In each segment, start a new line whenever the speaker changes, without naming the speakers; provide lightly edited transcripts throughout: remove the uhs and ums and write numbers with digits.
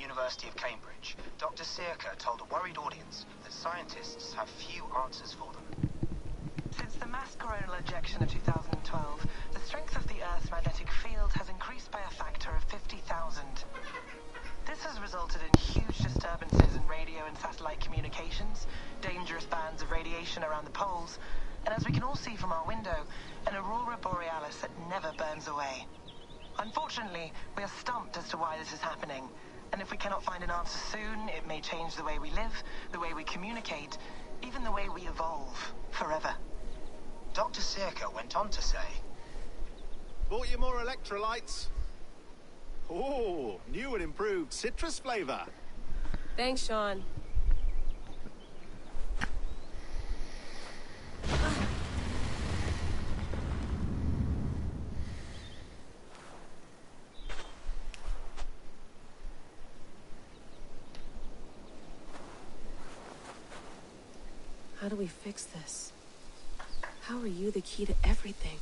University of Cambridge, Dr. Sirka told a worried audience that scientists have few answers for them.
Since the mass coronal ejection of 2012, the strength of the Earth's magnetic field has increased by a factor of 50,000. This has resulted in huge disturbances in radio and satellite communications, dangerous bands of radiation around the poles, and as we can all see from our window, an aurora borealis that never burns away. Unfortunately, we are stumped as to why this is happening, and if we cannot find an answer soon, it may change the way we live, the way we communicate, even the way we evolve, forever.
Dr. Sirka went on to say,
"Bought you more electrolytes? Oh, new and improved citrus flavor."
Thanks, Sean. How do we fix this? How are you the key to everything?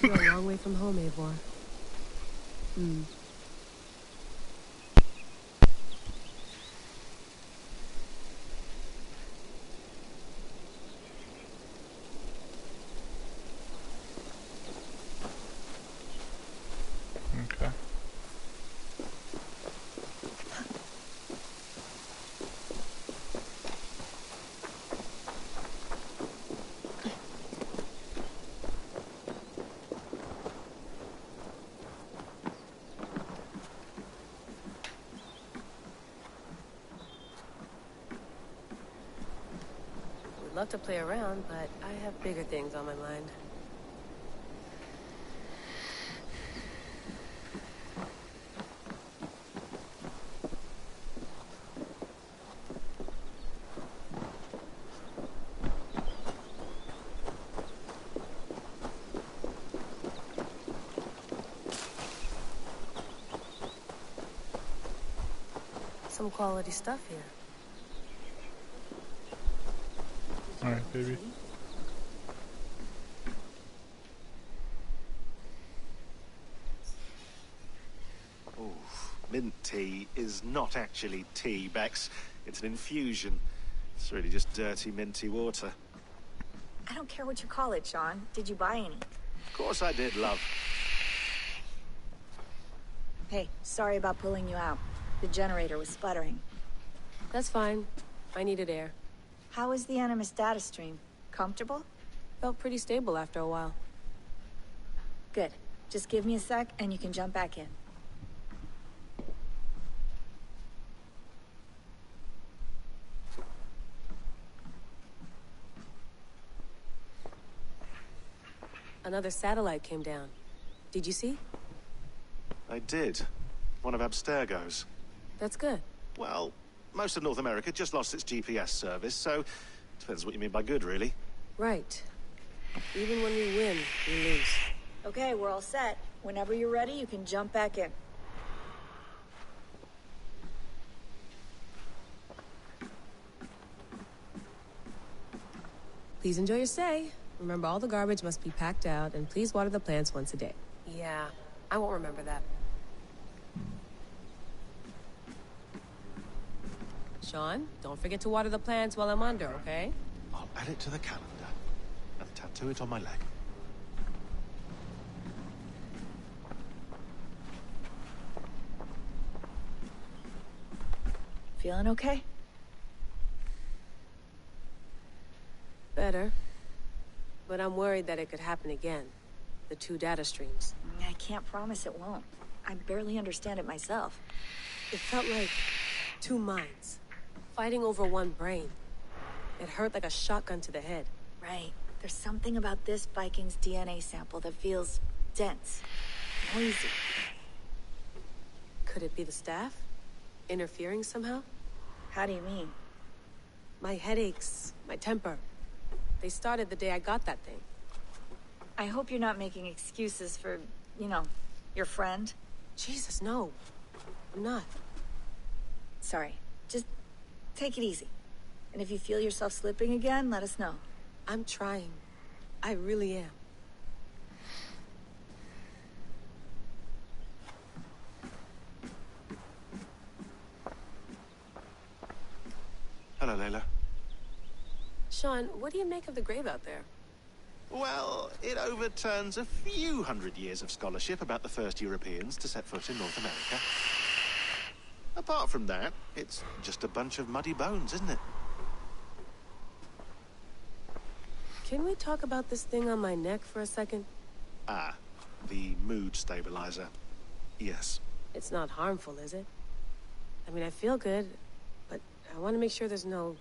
You're a long way from home, Eivor.
Okay.
Would love to play around, but I have bigger things on my mind. Some quality stuff here.
All right, baby.
Oh, mint tea is not actually tea, Bex. It's an infusion. It's really just dirty, minty water.
I don't care what you call it, Sean. Did you buy any?
Of course I did, love.
Hey, sorry about pulling you out. The generator was sputtering.
That's fine. I needed air.
How was the Animus data stream? Comfortable?
Felt pretty stable after a while.
Good. Just give me a sec and you can jump back in.
Another satellite came down. Did you see?
I did. One of Abstergo's.
That's good.
Well, most of North America just lost its GPS service, so depends what you mean by good, really.
Right. Even when we win, we lose.
Okay, we're all set. Whenever you're ready, you can jump back in.
Please enjoy your stay. Remember, all the garbage must be packed out, and please water the plants once a day. Yeah, I won't remember that. Sean, don't forget to water the plants while I'm under, okay?
I'll add it to the calendar and tattoo it on my leg.
Feeling okay?
Better. But I'm worried that it could happen again. The two data streams.
I can't promise it won't. I barely understand it myself.
It felt like two minds, fighting over one brain. It hurt like a shotgun to the head.
Right. There's something about this Viking's DNA sample that feels dense, noisy.
Could it be the staff? Interfering somehow?
How do you mean?
My headaches, my temper. They started the day I got that thing.
I hope you're not making excuses for, you know, your friend.
Jesus, no. I'm not.
Sorry. Just take it easy. And if you feel yourself slipping again, let us know.
I'm trying. I really am.
Hello, Layla.
Sean, what do you make of the grave out there?
Well, it overturns a few hundred years of scholarship about the first Europeans to set foot in North America. Apart from that, it's just a bunch of muddy bones, isn't it?
Can we talk about this thing on my neck for a second?
Ah, the mood stabilizer. Yes.
It's not harmful, is it? I mean, I feel good, but I want to make sure there's no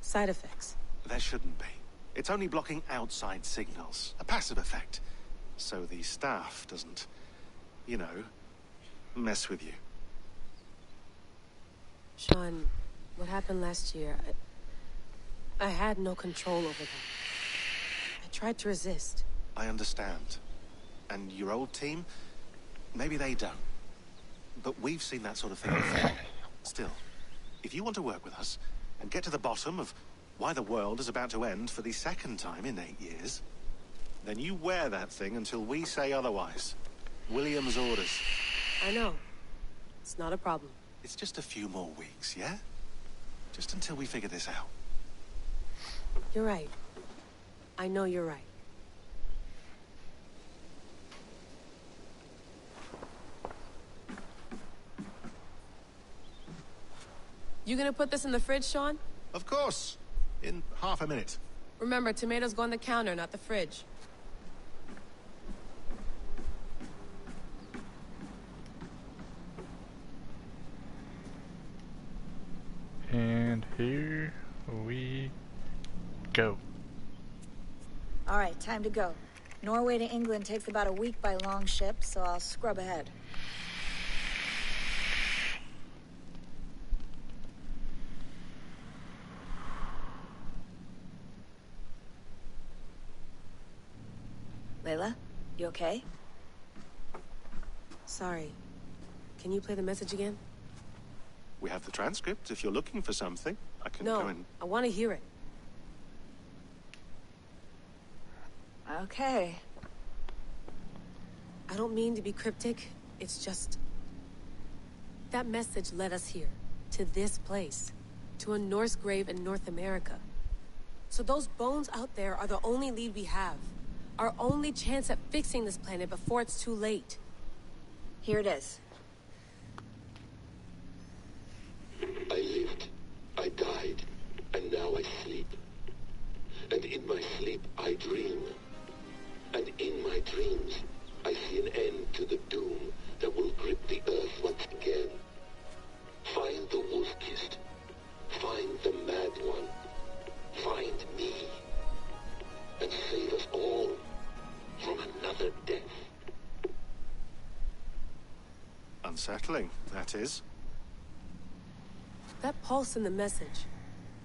side effects.
There shouldn't be. It's only blocking outside signals, a passive effect. So the staff doesn't, you know, mess with you.
Sean, what happened last year, I had no control over that. I tried to resist.
I understand. And your old team, maybe they don't. But we've seen that sort of thing before. Still, if you want to work with us and get to the bottom of why the world is about to end for the second time in 8 years, then you wear that thing until we say otherwise. William's orders.
I know. It's not a problem.
It's just a few more weeks, yeah? Just until we figure this out.
You're right. I know you're right. You gonna put this in the fridge, Sean?
Of course. In half a minute.
Remember, tomatoes go on the counter, not the fridge.
And here we go.
All right, time to go. Norway to England takes about a week by long ship, so I'll scrub ahead. Layla, you okay?
Sorry. Can you play the message again?
We have the transcript. If you're looking for something, I can go
No,
and...
I want to hear it.
Okay.
I don't mean to be cryptic. It's just... that message led us here. To this place. To a Norse grave in North America. So those bones out there are the only lead we have. Our only chance at fixing this planet before it's too late.
Here it is.
I lived, I died, and now I sleep. And in my sleep I dream. And in my dreams I see an end to the doom that will grip the earth once again. Find the wolf-kissed. Find the mad one. Find me. And save us all from another death.
Unsettling, that is.
That pulse in the message.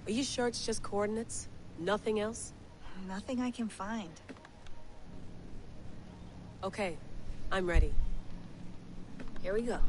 Are you sure it's just coordinates? Nothing else?
Nothing I can find.
Okay, I'm ready.
Here we go.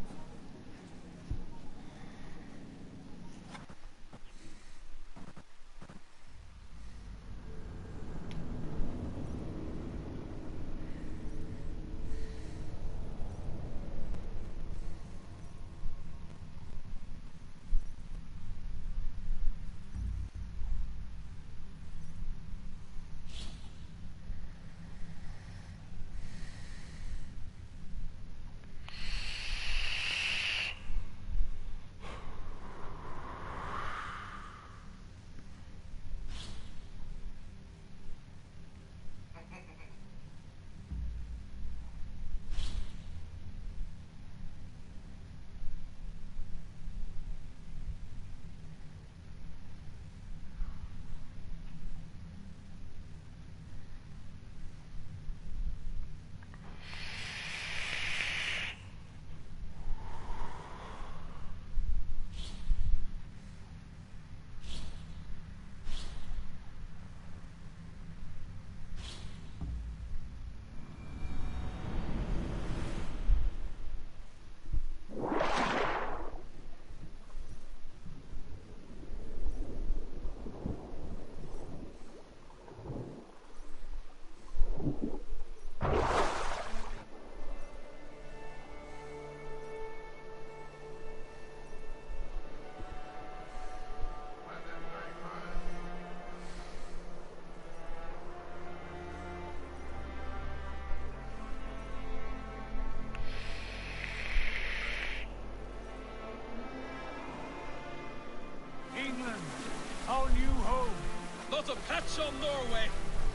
much on Norway,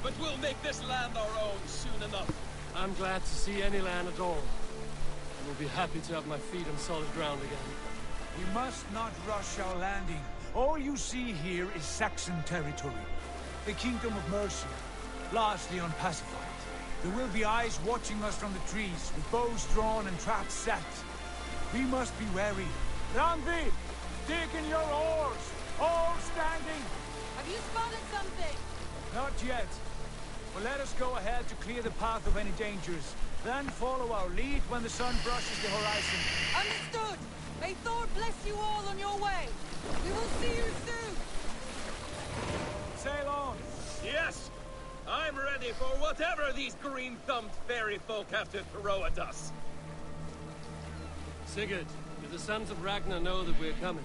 but we'll make this land our own soon enough.
I'm glad to see any land at all. I will be happy to have my feet on solid ground again.
We must not rush our landing. All you see here is Saxon territory. The Kingdom of Mercia, largely unpacified. There will be eyes watching us from the trees, with bows drawn and traps set. We must be wary. Randvi, dig in your oars! All standing!
Have you spotted something?
Not yet. But let us go ahead to clear the path of any dangers. Then follow our lead when the sun brushes the horizon.
Understood! May Thor bless you all on your way! We will see you soon!
Sail on!
Yes! I'm ready for whatever these green-thumbed fairy folk have to throw at us.
Sigurd, do the sons of Ragnar know that we're coming?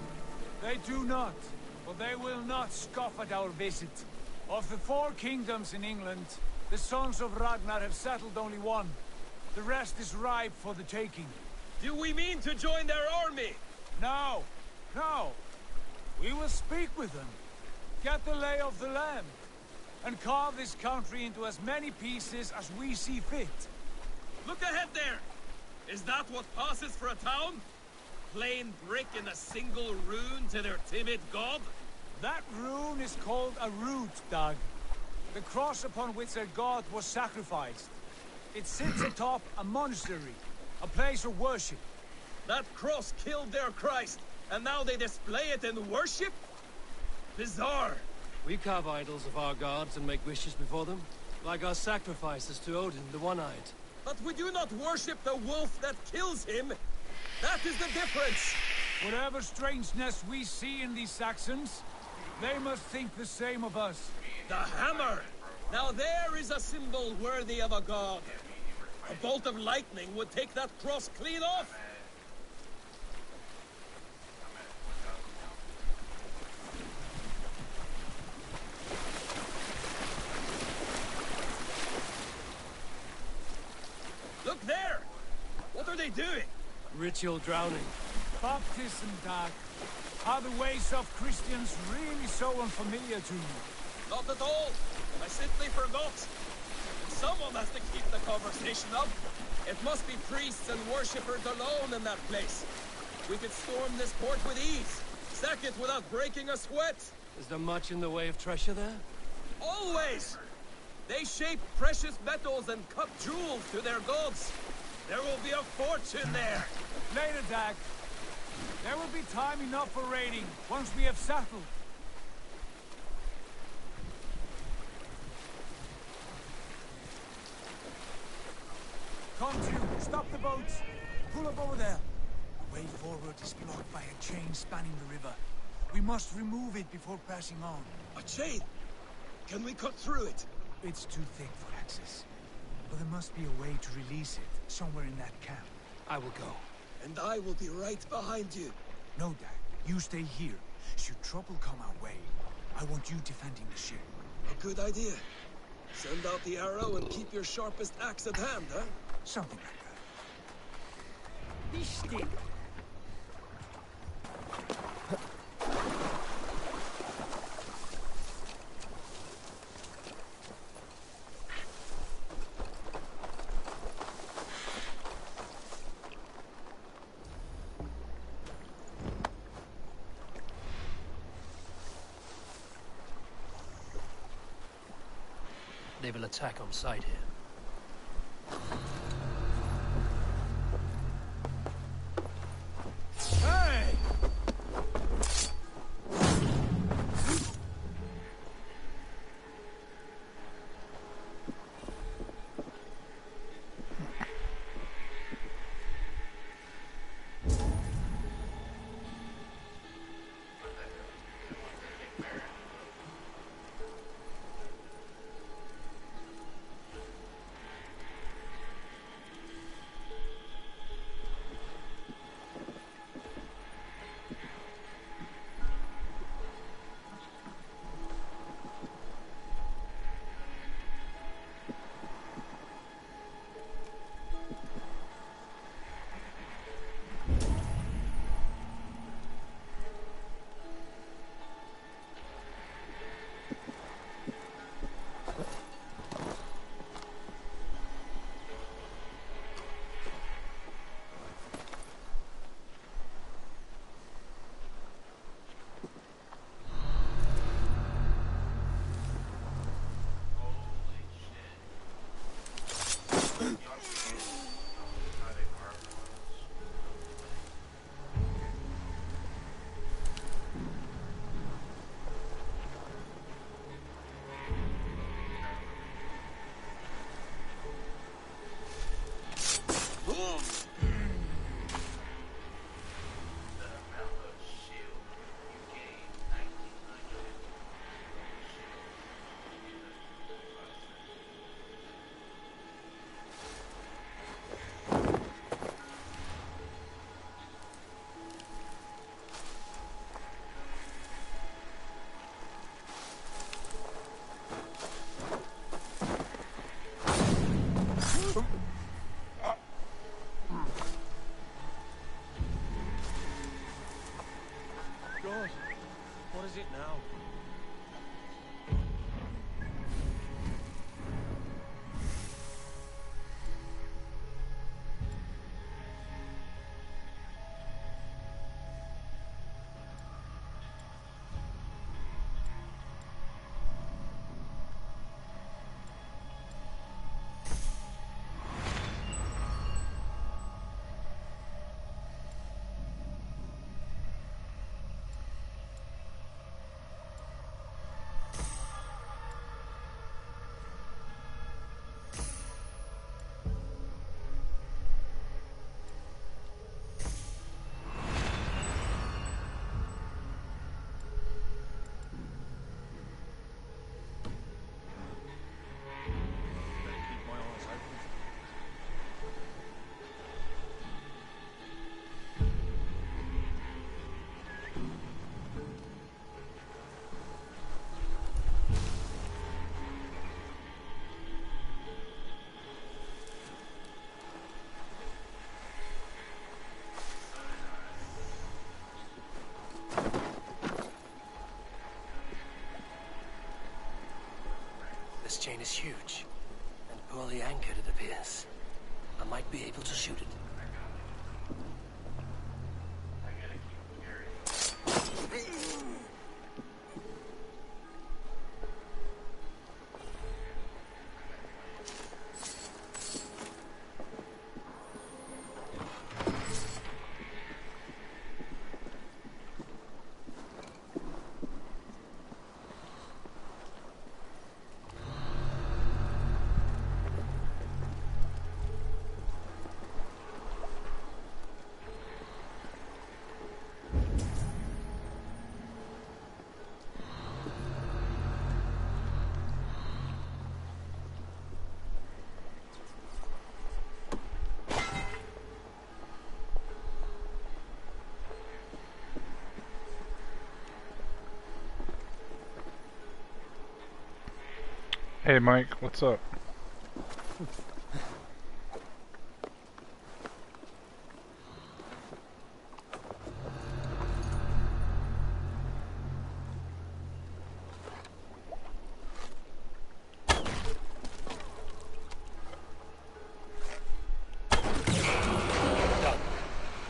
They do not, but they will not scoff at our visit. Of the 4 kingdoms in England, the sons of Ragnar have settled only one. The rest is ripe for the taking.
Do we mean to join their army?
No, no. We will speak with them, get the lay of the land, and carve this country into as many pieces as we see fit.
Look ahead there! Is that what passes for a town? Plain brick in a single rune to their timid god?
That rune is called a root, Dag. The cross upon which their god was sacrificed. It sits atop a monastery, a place of worship.
That cross killed their Christ, and now they display it in worship? Bizarre.
We carve idols of our gods and make wishes before them, like our sacrifices to Odin, the One-Eyed.
But we do not worship the wolf that kills him. That is the difference.
Whatever strangeness we see in these Saxons, they must think the same of us.
The hammer! Now there is a symbol worthy of a god. A bolt of lightning would take that cross clean off. Look there! What are they doing?
Ritual drowning.
Baptism, Dag. Are the ways of Christians really so unfamiliar to you?
Not at all. I simply forgot. And someone has to keep the conversation up. It must be priests and worshippers alone in that place. We could storm this port with ease. Sack it without breaking a sweat.
Is there much in the way of treasure there?
Always! They shape precious metals and cut jewels to their gods. There will be a fortune there.
Later, Dag. There will be time enough for raiding, once we have settled. Come to, stop the boats. Pull up over there. The way forward is blocked by a chain spanning the river. We must remove it before passing on.
A chain? Can we cut through it?
It's too thick for access. But there must be a way to release it, somewhere in that camp.
I will go.
And I will be right behind you.
No, Dag. You stay here. Should trouble come our way, I want you defending the ship.
A good idea. Send out the arrow and keep your sharpest axe at hand, huh?
Something like that. Be still.
They will attack on sight here.
Hey!
does it now. This chain is huge, and poorly anchored, it appears. I might be able to shoot it.
Hey Mike, what's up?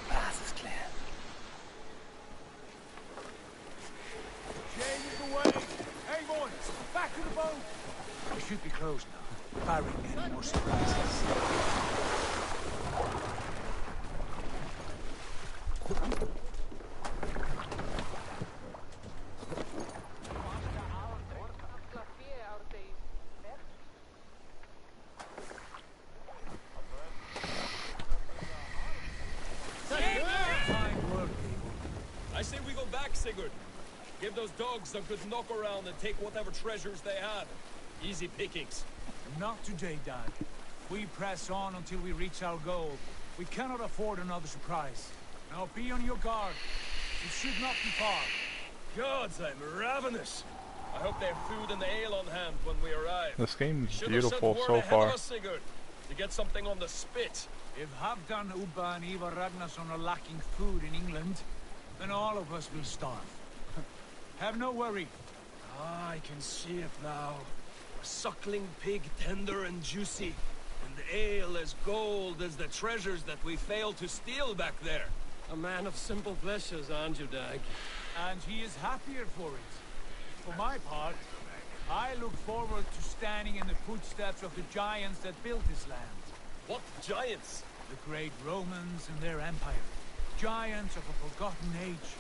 Path is clear.
Jay is away. Hey, boys, back to the boat. We should be close now, barring any more surprises. Fine work, people.
I say we go back, Sigurd. Give those dogs a good knock around and take whatever treasures they have. Easy pickings.
Not today, Dad. We press on until we reach our goal. We cannot afford another surprise. Now be on your guard. It should not be far.
Gods, I'm ravenous. I hope they have food and ale on hand when we arrive.
This game's
Should
beautiful
have sent
so
word ahead
far.
of us, Sigurd, to get something on the spit.
If Halfdan, Ubba and Ivar Ragnarsson are lacking food in England, then all of us will starve. Have no worry.
Ah, I can see it now. A suckling pig, tender and juicy. And ale as gold as the treasures that we failed to steal back there.
A man of simple pleasures, aren't you, Dag?
And he is happier for it. For my part, I look forward to standing in the footsteps of the giants that built this land.
What giants?
The great Romans and their empire. Giants of a forgotten age.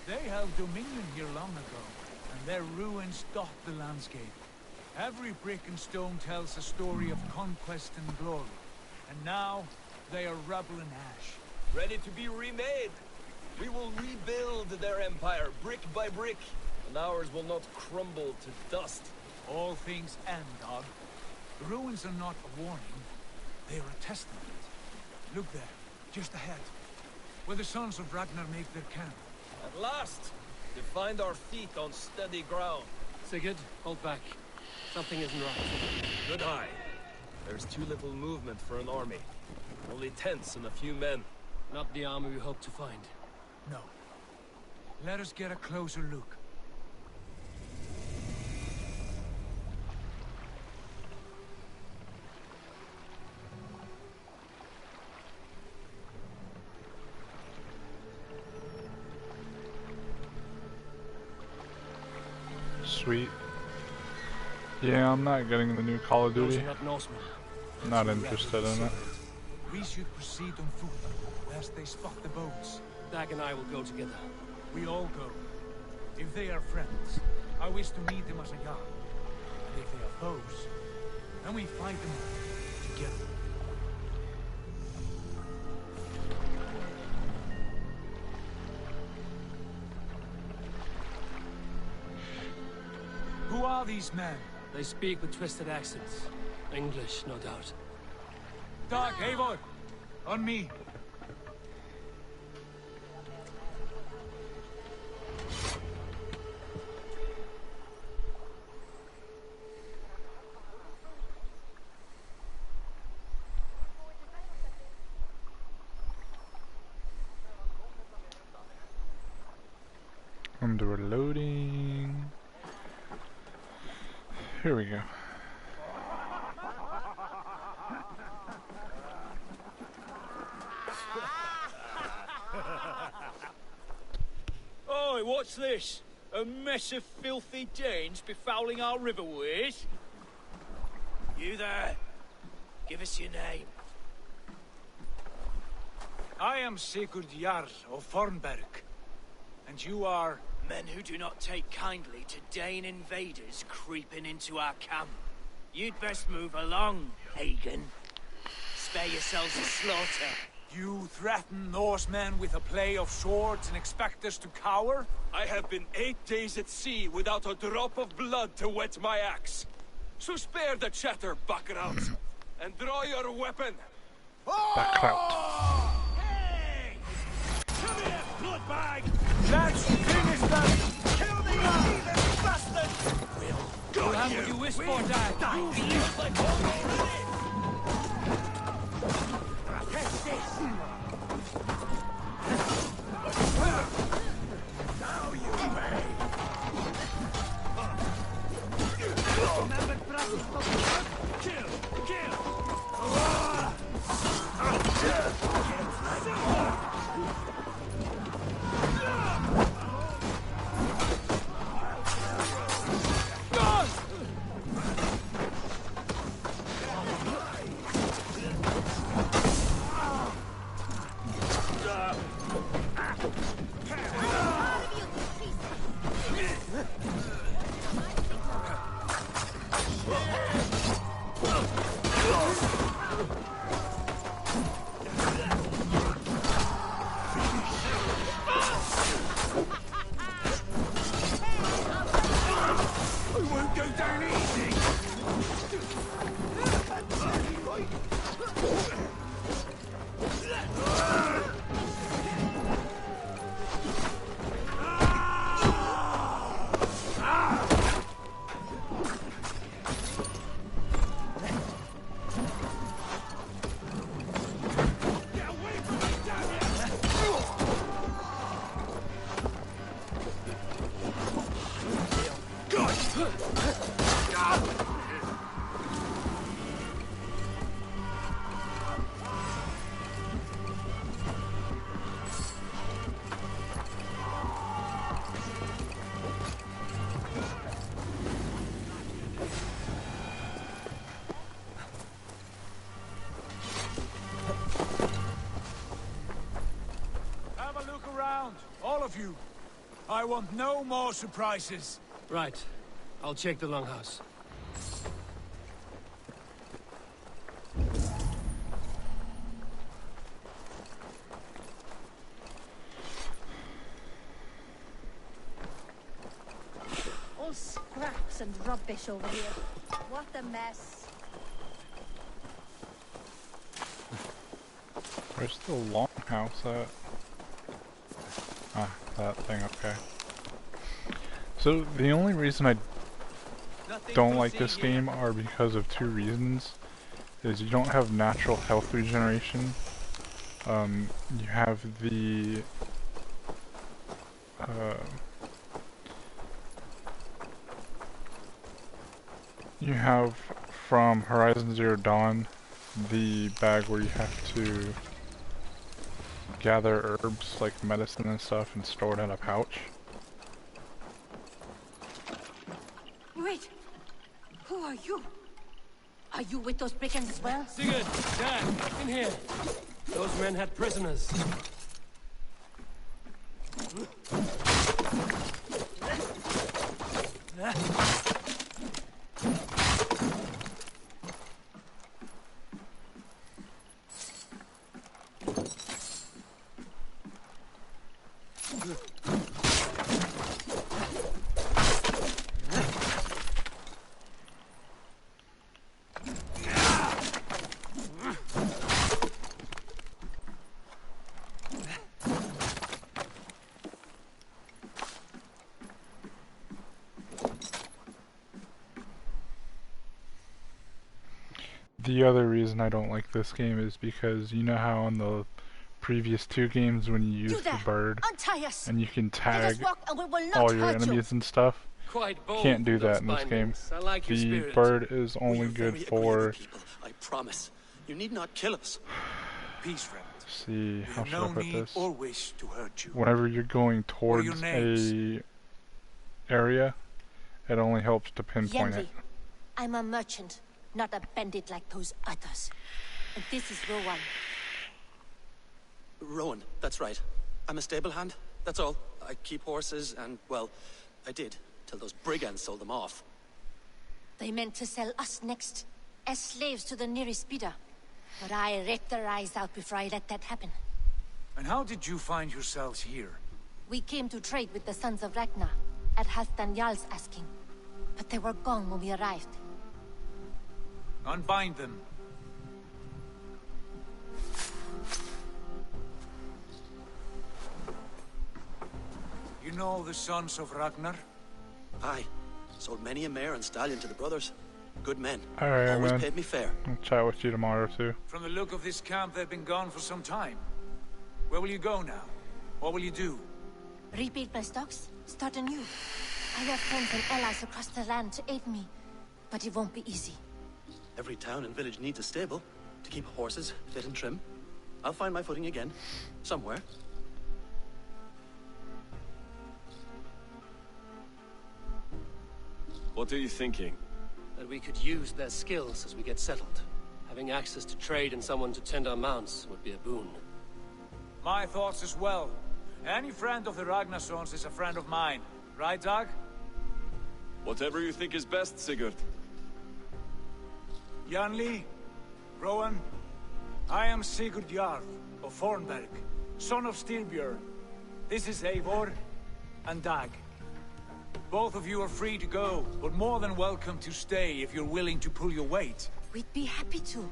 They held dominion here long ago, and their ruins dot the landscape. Every brick and stone tells a story of conquest and glory. And now, they are rubble and ash.
Ready to be remade. We will rebuild their empire, brick by brick, and ours will not crumble to dust.
All things end, Dog. The ruins are not a warning. They are a testament. Look there, just ahead, where the sons of Ragnar make their camp.
At last, to find our feet on steady ground.
Sigurd, hold back. Something isn't right.
Good eye. There's too little movement for an army. Only tents and a few men.
Not the army we hope to find.
No. Let us get a closer look.
sweet. Yeah, I'm not getting the new Call of
Those
Duty.
are not Norsemen.
Not interested in it.
We should proceed on foot, lest they spot the boats.
Dag and I will go together.
We all go. If they are friends, I wish to meet them as a Jarl. And if they are foes, then we fight them all together. Who are these men?
They speak with twisted accents. English, no doubt.
Dag, Eivor! On me!
I'm reloading. Here we go.
Oi, what's this? A mess of filthy Danes befouling our riverways? You there? Give us your name.
I am Sigurd Jarl of Fornberg. And you are...
Men who do not take kindly to Dane invaders creeping into our camp. You'd best move along, Hagen. Spare yourselves a slaughter.
You threaten Norsemen with a play of swords and expect us to cower?
I have been 8 days at sea without a drop of blood to wet my axe. So spare the chatter, Baccarat, and draw your weapon.
Baccarat.
Hey! Come here, bloodbag!
Let's finish them!
Kill the heathen bastard!
We'll have what you wish for, Dag.
Feels like home already! Now you pay! Kill! Kill!
All of you. I want no more surprises.
Right. I'll check the longhouse.
All scraps and rubbish over here. What a mess.
Where's the longhouse at? Ah, that thing, okay. So, the only reason I don't like this game are because of two reasons. Is you don't have natural health regeneration. You have the... you have, from Horizon Zero Dawn, the bag where you have to gather herbs like medicine and stuff and store it in a pouch.
Wait! Who are you? Are you with those brigands as well?
Sigurd! Dad! In here! Those men had prisoners.
The other reason I don't like this game is because you know how in the previous 2 games when you use the bird and you can tag all your enemies and stuff,
Quite bold,
can't do that in this game.
bindings. I like your
The
spirit.
bird is only good for,
I promise. You need not kill us.
Peace, friend.
see, how should I
No
put
need
this?
or wish to hurt you.
Whenever you're going
What are your
towards
names?
a area, it only helps to pinpoint it.
I'm a merchant, not a bandit like those others. And this is Rowan.
Rowan, that's right. I'm a stable hand, that's all. I keep horses and, well, I did, till those brigands sold them off.
They meant to sell us next, as slaves to the nearest bidder. But I ripped their eyes out before I let that happen.
And how did you find yourselves here?
We came to trade with the Sons of Ragnar, at Halfdan Jarl's asking. But they were gone when we arrived.
Unbind them. You know the Sons of Ragnar?
Aye. Sold many a mare and stallion to the brothers. Good men.
Alright,
Always
man.
paid me fair.
I'll chat with you tomorrow too.
From the look of this camp, they've been gone for some time. Where will you go now? What will you do?
Rebuild my stocks, start anew. I have friends and allies across the land to aid me, but it won't be easy.
Every town and village needs a stable to keep horses fit and trim. I'll find my footing again, somewhere.
What are you thinking?
That we could use their skills as we get settled. Having access to trade and someone to tend our mounts would be a boon.
My thoughts as well. Any friend of the Ragnarsons is a friend of mine. Right, Dag?
Whatever you think is best, Sigurd.
Janli, Rowan, I am Sigurd Jarl of Fornberg, son of Styrbjörn. This is Eivor and Dag. Both of you are free to go, but more than welcome to stay if you're willing to pull your weight.
We'd be happy to,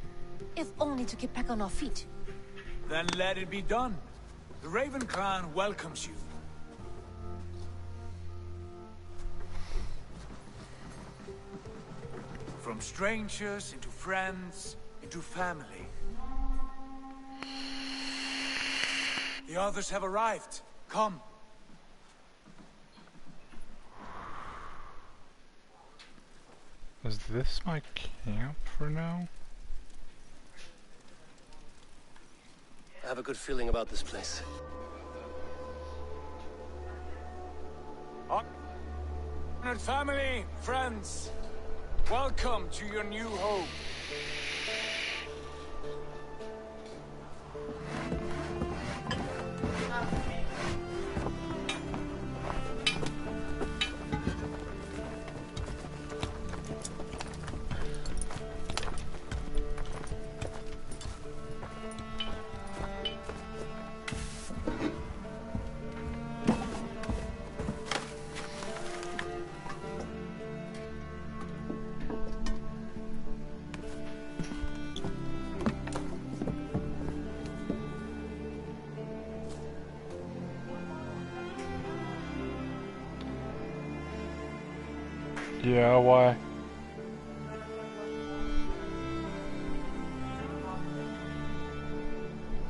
if only to get back on our feet.
Then let it be done. The Raven clan welcomes you. From strangers into friends, into family. The others have arrived. Come.
Is this my camp for now?
I have a good feeling about this place.
Honored family, friends, welcome to your new home.
Yeah, why?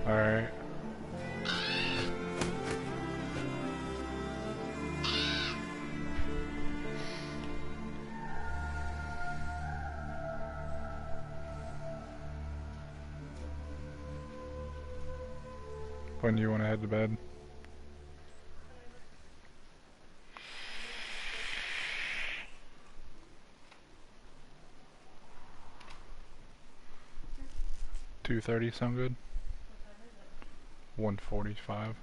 Alright. When do you want to head to bed? 2:30 sound good? 1:45.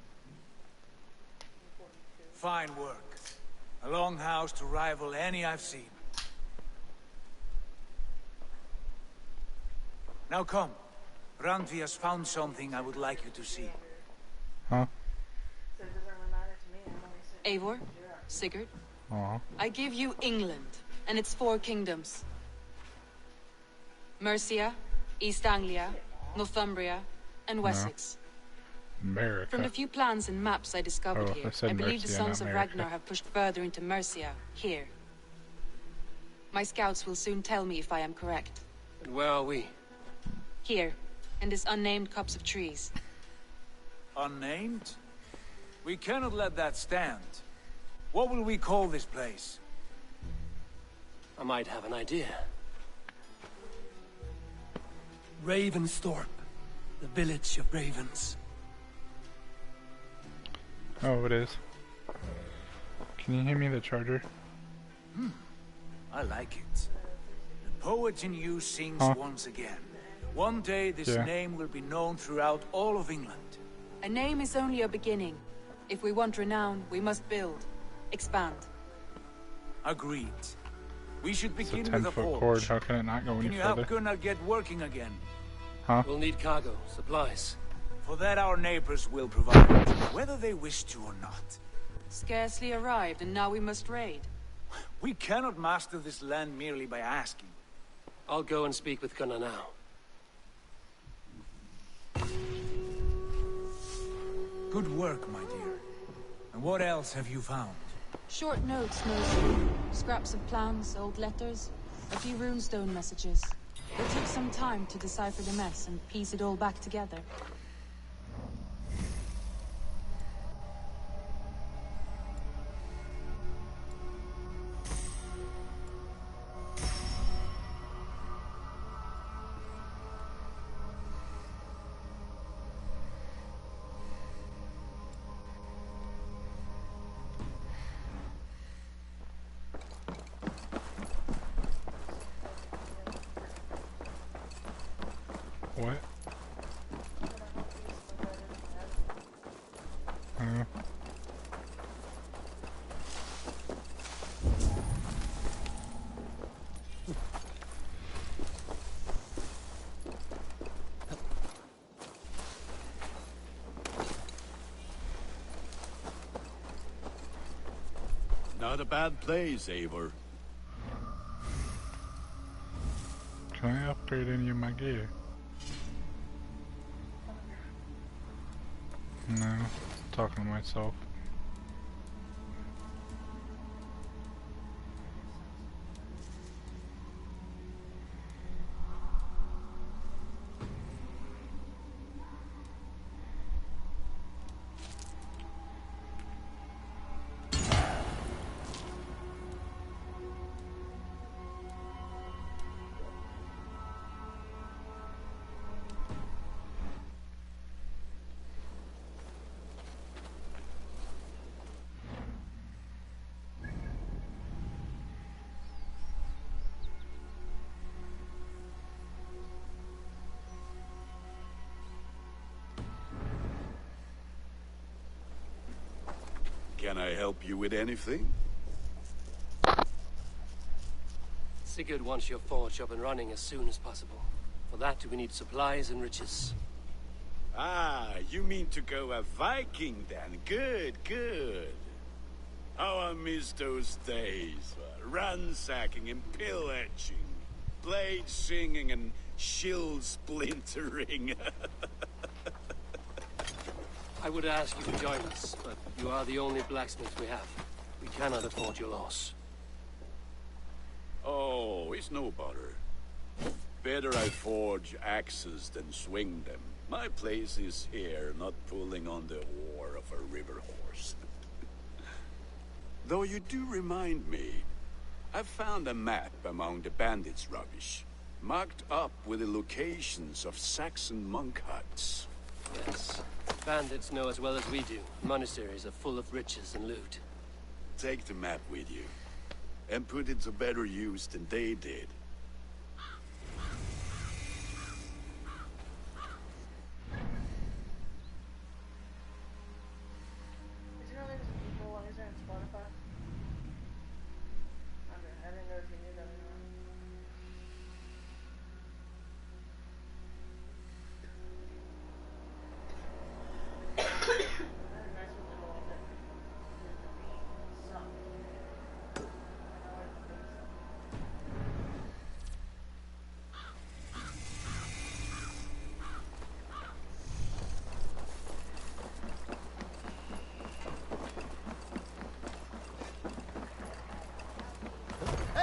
Fine work. A longhouse to rival any I've seen. Now come. Randvi has found something I would like you to see.
Huh?
Eivor, Sigurd,
Uh-huh.
I give you England and its 4 kingdoms. Mercia, East Anglia, Northumbria, and Wessex.
America.
From the few plans and maps I discovered
Oh,
here,
I said
I believe the
Mercia,
Sons
not
of
America.
Ragnar have pushed further into Mercia, here. My scouts will soon tell me if I am correct.
And where are we?
Here, in this unnamed copse of trees.
Unnamed? We cannot let that stand. What will we call this place?
I might have an idea.
Ravensthorpe, the village of ravens.
Oh, it is. Can you hand me the charger?
I like it. The poet in you sings
Huh?
once again. One day this
Yeah.
name will be known throughout all of England.
A name is only a beginning. If we want renown, we must build. Expand.
Agreed. We should
It's a
begin with a
10-foot
forge.
cord. How can it not go
Can
any
you
further?
help Gunnar get working again?
Huh?
We'll need cargo, supplies.
For that our neighbors will provide, whether they wish to or not.
Scarcely arrived, and now we must raid.
We cannot master this land merely by asking.
I'll go and speak with Gunnar now.
Good work, my dear. And what else have you found?
Short notes, mostly. Scraps of plans, old letters, a few runestone messages. It took some time to decipher the mess and piece it all back together.
What?
Not a bad place, Eivor.
Can I upgrade any of my gear? No, talking to myself.
Can I help you with anything?
Sigurd wants your forge up and running as soon as possible. For that, we need supplies and riches.
Ah, you mean to go a Viking then? Good, good. How I miss those days. Ransacking and pillaging. Blade singing and shield splintering.
I would ask you to join us, but you are the only blacksmith we have. We cannot afford your loss.
Oh, it's no bother. Better I forge axes than swing them. My place is here, not pulling on the oar of a river horse. Though you do remind me, I found a map among the bandits' rubbish, marked up with the locations of Saxon monk huts.
Yes. Bandits know as well as we do. Monasteries are full of riches and loot.
Take the map with you, and put it to better use than they did.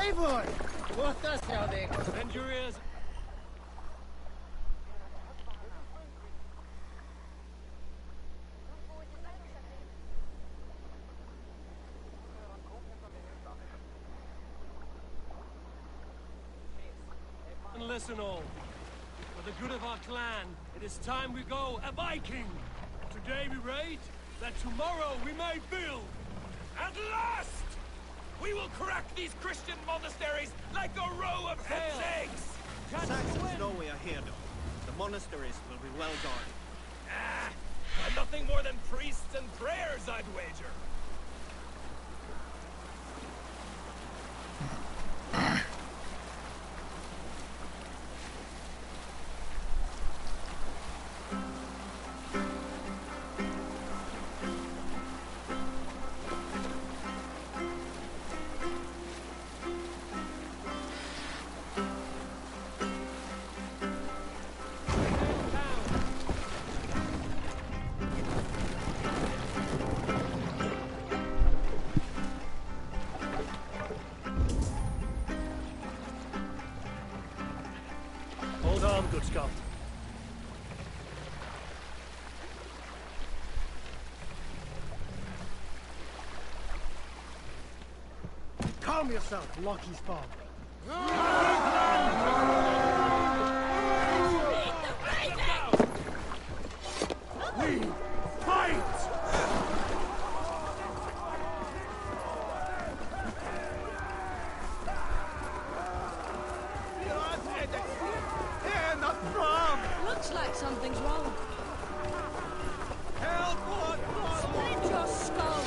Eivor! What does y'all think?
Centurions! And listen all. For the good of our clan, it is time we go a Viking! Today we raid, that tomorrow we may build!
At last! We will crack these Christian monasteries like a row of hen's eggs!
Saxons know we are here, though. The monasteries will be well guarded.
And nothing more than priests and prayers, I'd wager.
Hold on, good Scot.
Calm yourself, Loki's bomb. We fight!
Looks like something's wrong.
Help! What?
Split your skull!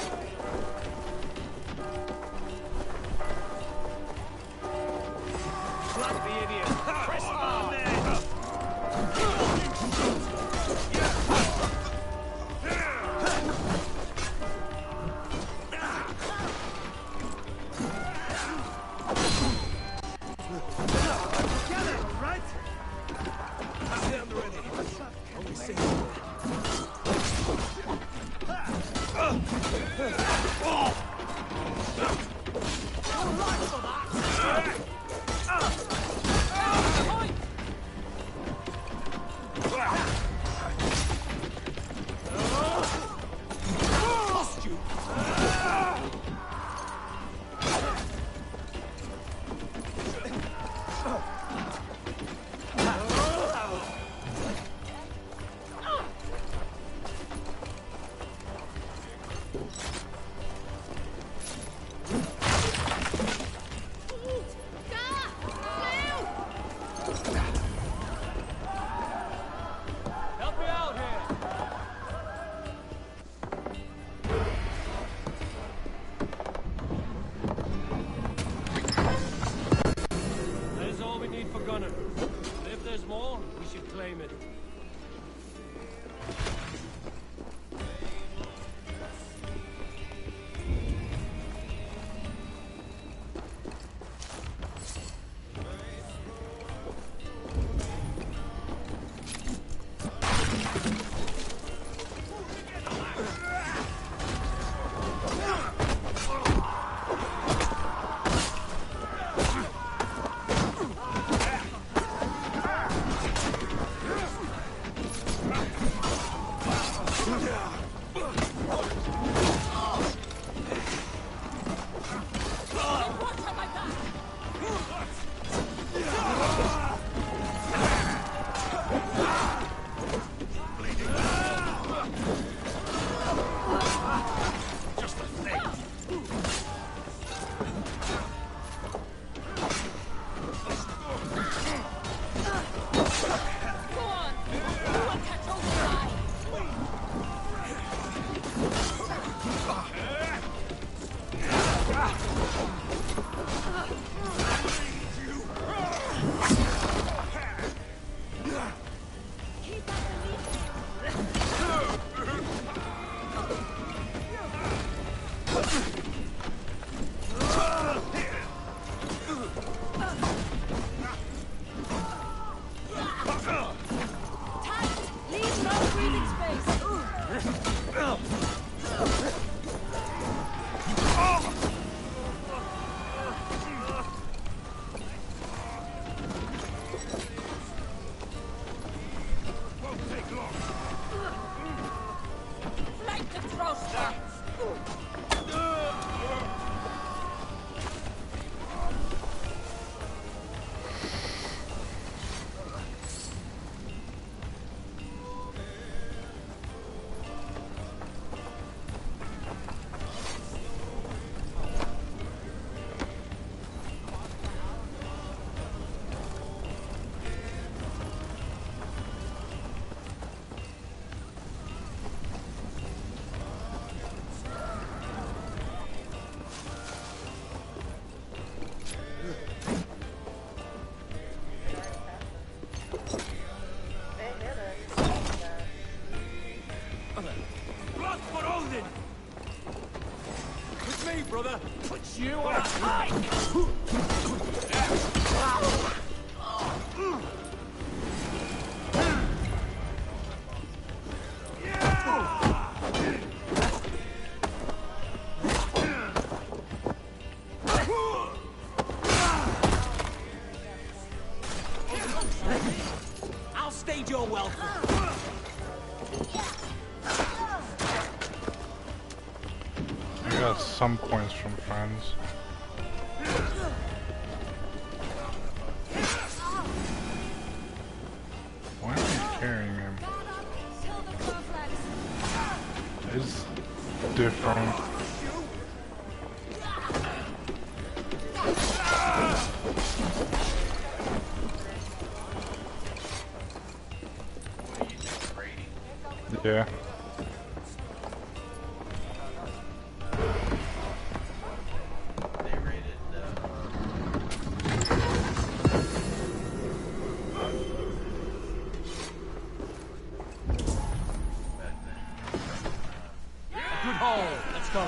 me, brother. Put you on a hike.
I'll stage your welcome.
I got some points from friends. Why am I carrying him? It's different. Yeah.
Good haul. Let's go.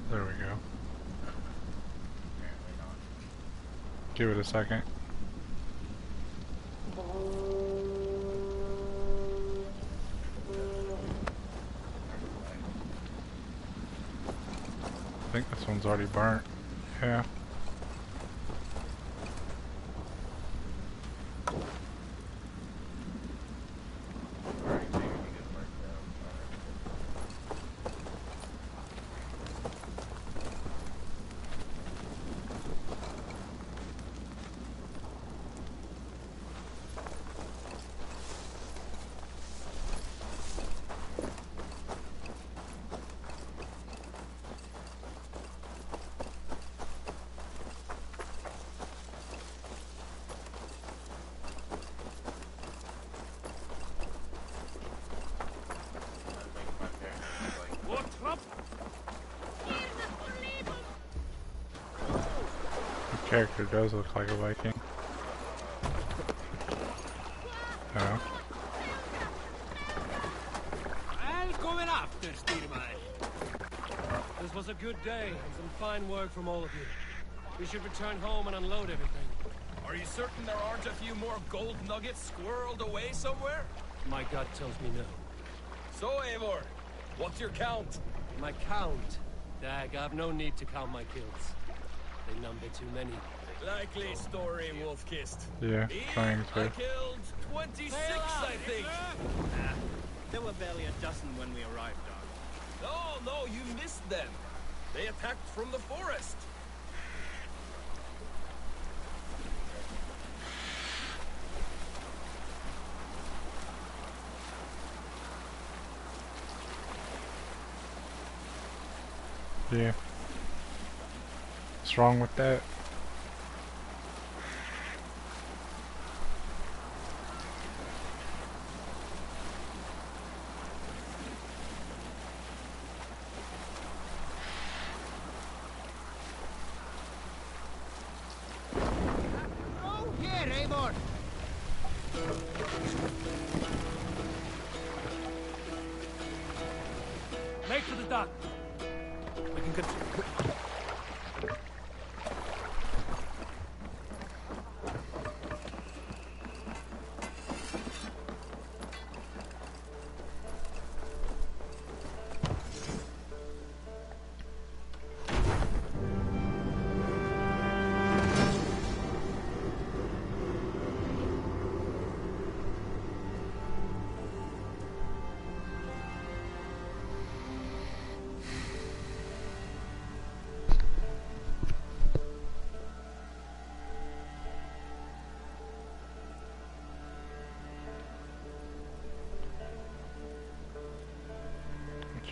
There we go. Give it a second. I think this one's already burnt. Yeah. The character does look like a Viking. Yeah. Welcome after, Stiermeier. This was a good day and some fine work from all of you. We should return home and unload everything.
Are you certain there aren't a few more gold nuggets squirreled away somewhere?
My gut tells me no.
So, Eivor, what's your count?
My count? Dag, I've no need to count my kills. They number too many.
Likely story, Wolf-Kissed.
Yeah, trying
I
to.
killed 26, I think.
Nah, there were barely a dozen when we arrived, Dog.
No, you missed them. They attacked from the forest.
Yeah. What's wrong with that?
Oh, here, Eivor!
Make for the dock. We can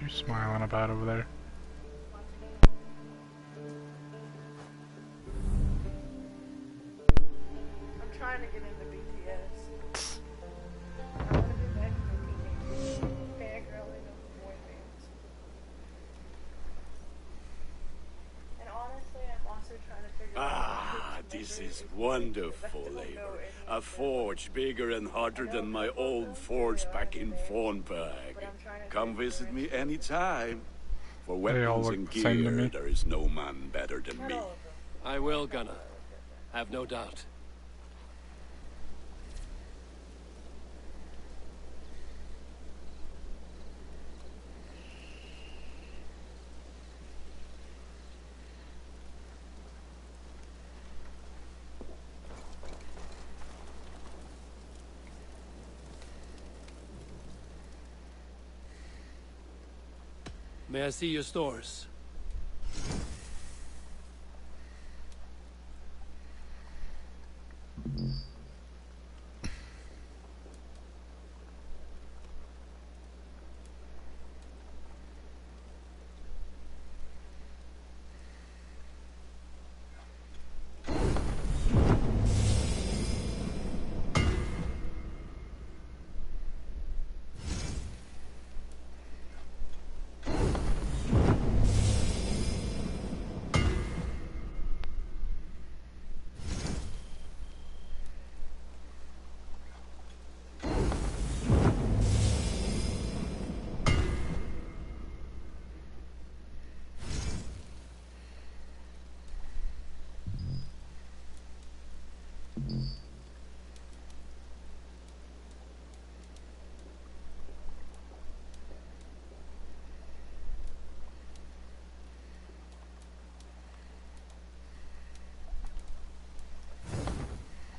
you smiling about over there?
I'm trying to get into BTS. I want to get back into fangirling of boy bands. And honestly, I'm also trying to figure out...
This is wonderful, Eivor. A forge bigger and hotter than my old forge back in Fornberg. Come visit me anytime. For weapons and gear, there is no man better than me.
I will, Gunnar. Have no doubt. May I see your stores?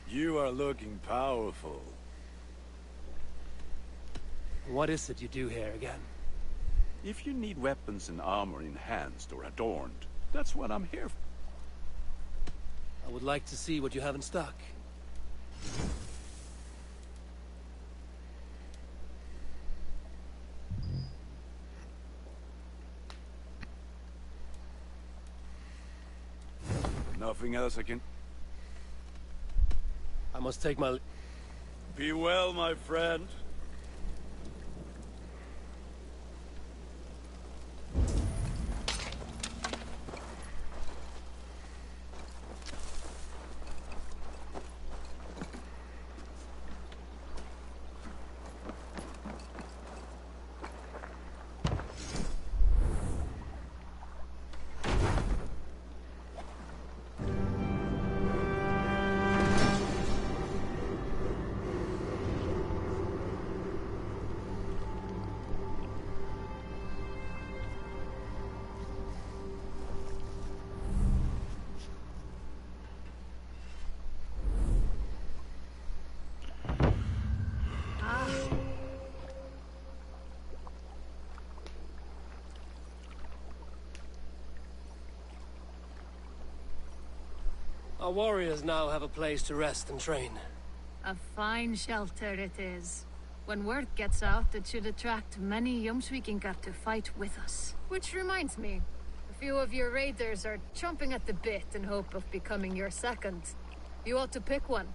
You are looking powerful.
What is it you do here again?
If you need weapons and armor enhanced or adorned, that's what I'm here for.
I would like to see what you have in stock.
Nothing else I can...
I must take my...
Be well, my friend.
Our warriors now have a place to rest and train.
A fine shelter it is. When word gets out, it should attract many Jomsvikingar to fight with us. Which reminds me, a few of your raiders are chomping at the bit in hope of becoming your second. You ought to pick one.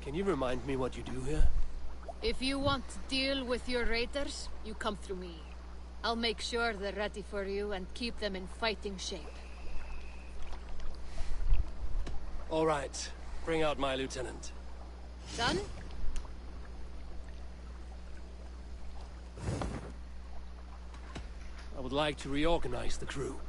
Can you remind me what you do here?
If you want to deal with your raiders, you come through me. I'll make sure they're ready for you and keep them in fighting shape.
All right. Bring out my lieutenant.
Done?
I would like to reorganize the crew.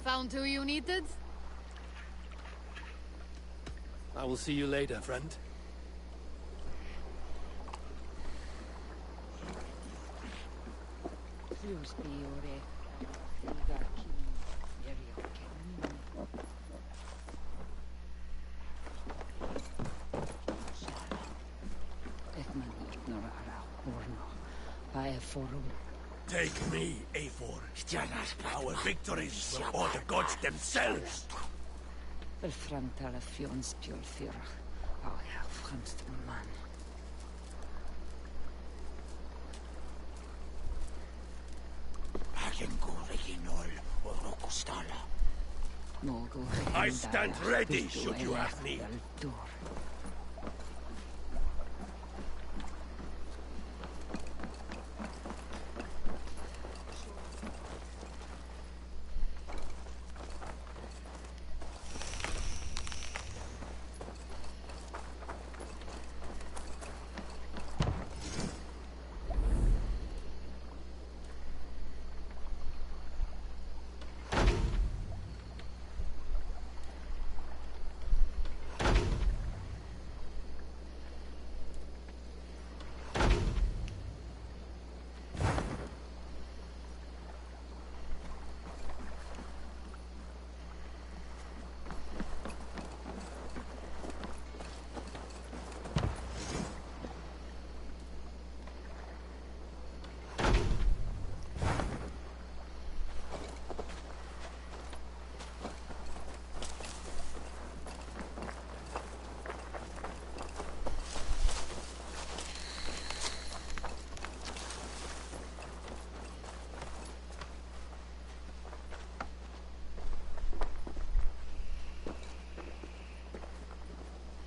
Found who you needed?
I will see you later, friend.
Take me, Eivor. Our victories will order gods themselves. I stand ready should you have need.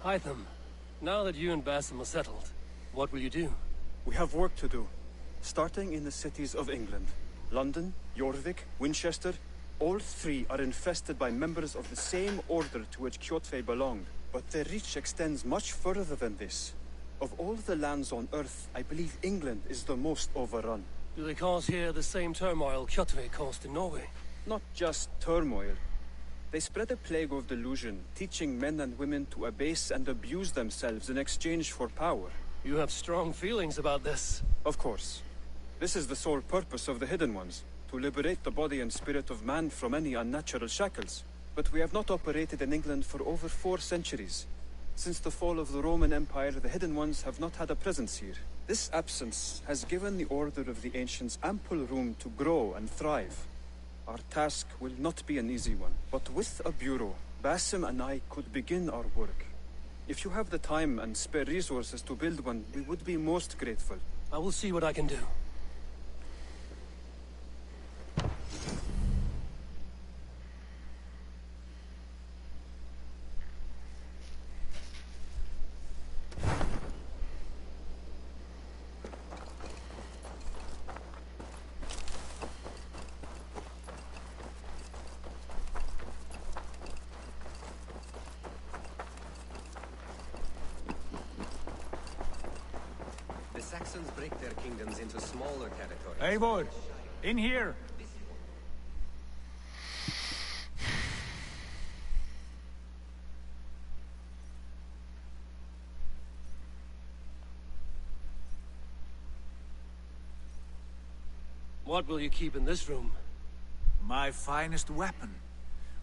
Hytham, now that you and Basim are settled, what will you do?
We have work to do, starting in the cities of England. London, Jorvik, Winchester, all three are infested by members of the same order to which Kjotve belonged. But their reach extends much further than this. Of all the lands on Earth, I believe England is the most overrun.
Do they cause here the same turmoil Kjotve caused in Norway?
Not just turmoil. They spread a plague of delusion, teaching men and women to abase and abuse themselves in exchange for power.
You have strong feelings about this.
Of course. This is the sole purpose of the Hidden Ones, to liberate the body and spirit of man from any unnatural shackles. But we have not operated in England for over 4 centuries. Since the fall of the Roman Empire, the Hidden Ones have not had a presence here. This absence has given the Order of the Ancients ample room to grow and thrive. Our task will not be an easy one, but with a bureau, Basim and I could begin our work. If you have the time and spare resources to build one, we would be most grateful.
I will see what I can do.
Saxons break their kingdoms into smaller territories.
Eivor, in here!
What will you keep in this room?
My finest weapon.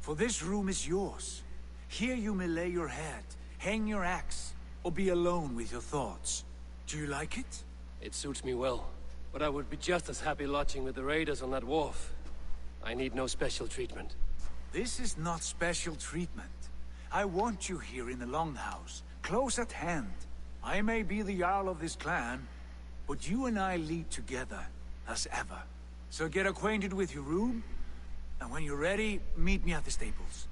For this room is yours. Here you may lay your head, hang your axe, or be alone with your thoughts. Do you like it?
It suits me well, but I would be just as happy lodging with the raiders on that wharf. I need no special treatment.
This is not special treatment. I want you here in the Longhouse, close at hand. I may be the Jarl of this clan, but you and I lead together, as ever. So get acquainted with your room, and when you're ready, meet me at the stables.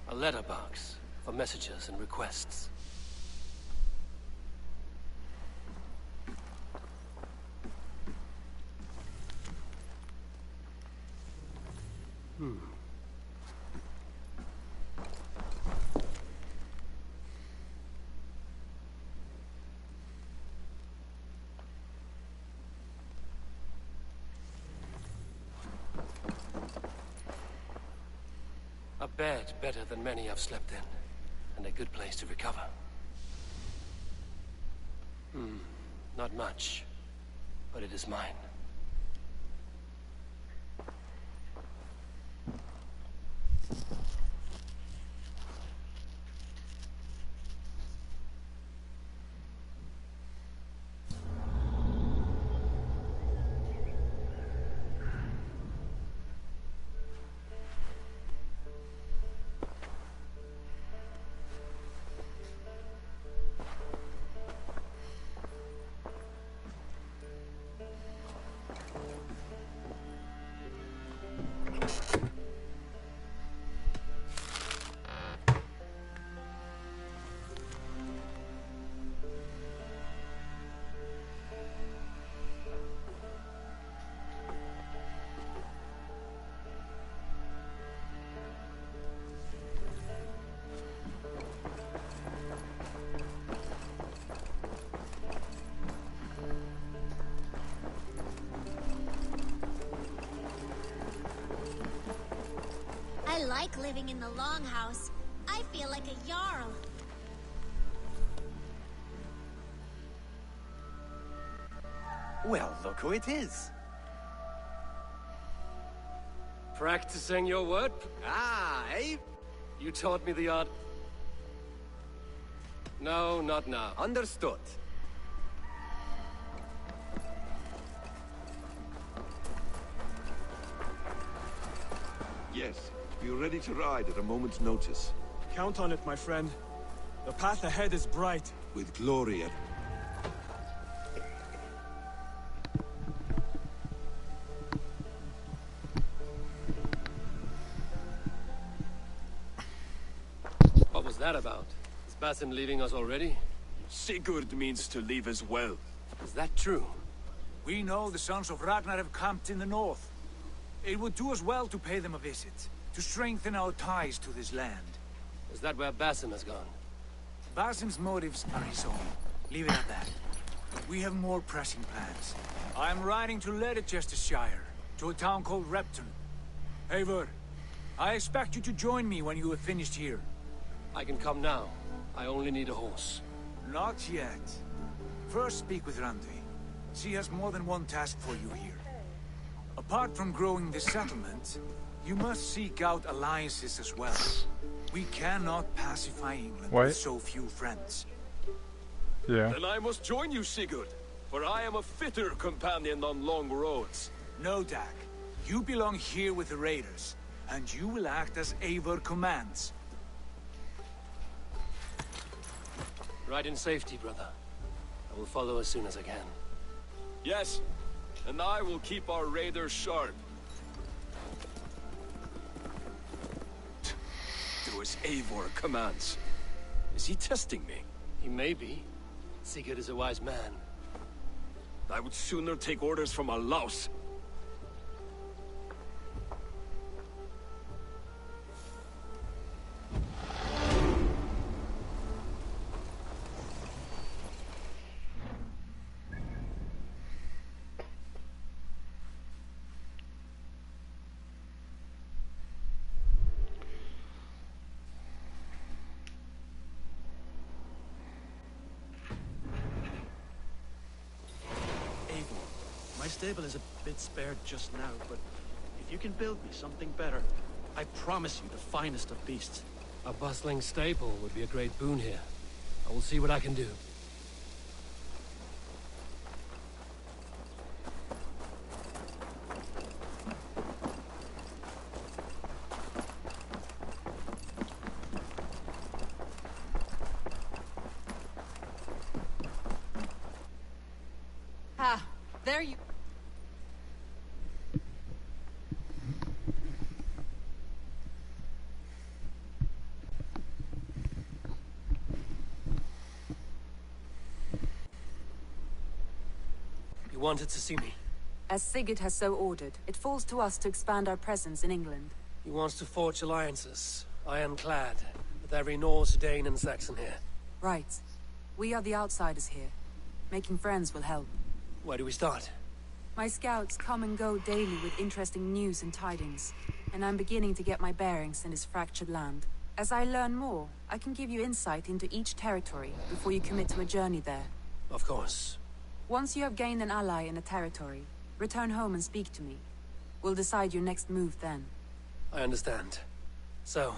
A letterbox for messages and requests. A bed better than many I've slept in, and a good place to recover. Not much, but it is mine.
I like living in the Longhouse. I feel like a Jarl.
Well, look who it is.
Practicing your word?
Ah, eh?
You taught me the art. No, not now.
Understood.
Yes, be ready to ride at a moment's notice.
Count on it, my friend. The path ahead is bright.
With glory at...
What was that about? Is Basim leaving us already?
Sigurd means to leave as well.
Is that true?
We know the sons of Ragnar have camped in the north. It would do us well to pay them a visit, to strengthen our ties to this land.
Is that where Basim has gone?
Basim's motives are his own. Leave it at that. We have more pressing plans. I'm riding to Leicestershire, to a town called Repton. Eivor, I expect you to join me when you have finished here.
I can come now. I only need a horse.
Not yet. First speak with Randi. She has more than one task for you here. Apart from growing this settlement, you must seek out alliances as well. We cannot pacify England with so few friends.
Yeah.
Then I must join you, Sigurd, for I am a fitter companion on long roads.
No, Dak. You belong here with the raiders, and you will act as Eivor commands.
Ride in safety, brother. I will follow as soon as I can.
Yes, and I will keep our raiders sharp. Do as Eivor commands. Is he testing me?
He may be. Sigurd is a wise man.
I would sooner take orders from a louse.
stable is a bit spared just now, but if you can build me something better, I promise you the finest of beasts.
A bustling stable would be a great boon here. I will see what I can do.
Ah, there you...
You wanted to see me?
As Sigurd has so ordered, it falls to us to expand our presence in England.
He wants to forge alliances, ironclad, with every Norse, Dane, and Saxon here.
Right. We are the outsiders here. Making friends will help.
Where do we start?
My scouts come and go daily with interesting news and tidings, and I'm beginning to get my bearings in this fractured land. As I learn more, I can give you insight into each territory before you commit to a journey there.
Of course.
Once you have gained an ally in a territory, return home and speak to me. We'll decide your next move then.
I understand. So,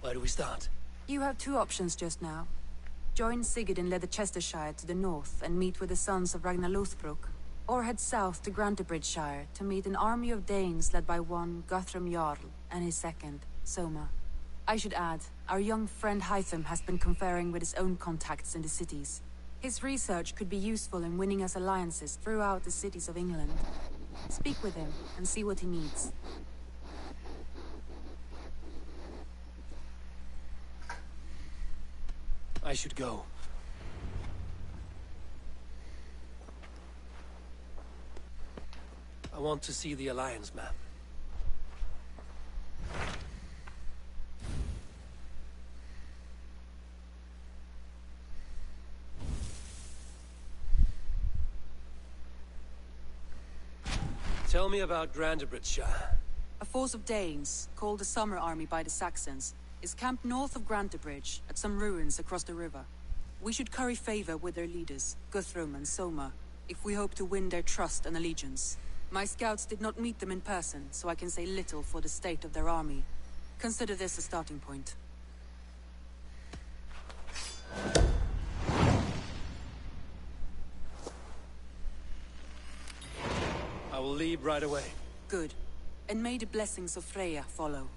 where do we start?
You have two options just now. Join Sigurd in Leicestershire to the north and meet with the sons of Ragnar Lothbrok, or head south to Grantebridgeshire to meet an army of Danes led by one Guthrum Jarl and his second, Soma. I should add, our young friend Hytham has been conferring with his own contacts in the cities. His research could be useful in winning us alliances throughout the cities of England. Speak with him and see what he needs.
I should go. I want to see the Alliance map. Tell me about Grantebridgeshire.
A force of Danes, called the Summer Army by the Saxons, is camped north of Grantebridge at some ruins across the river. We should curry favor with their leaders, Guthrum and Soma, if we hope to win their trust and allegiance. My scouts did not meet them in person, so I can say little for the state of their army. Consider this a starting point.
I will leave right away.
Good. And may the blessings of Freya follow.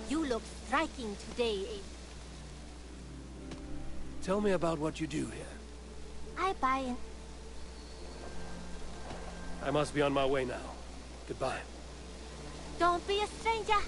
You look striking today, Abe.
Tell me about what you do here.
I buy an...
I must be on my way now. Goodbye.
Don't be a stranger.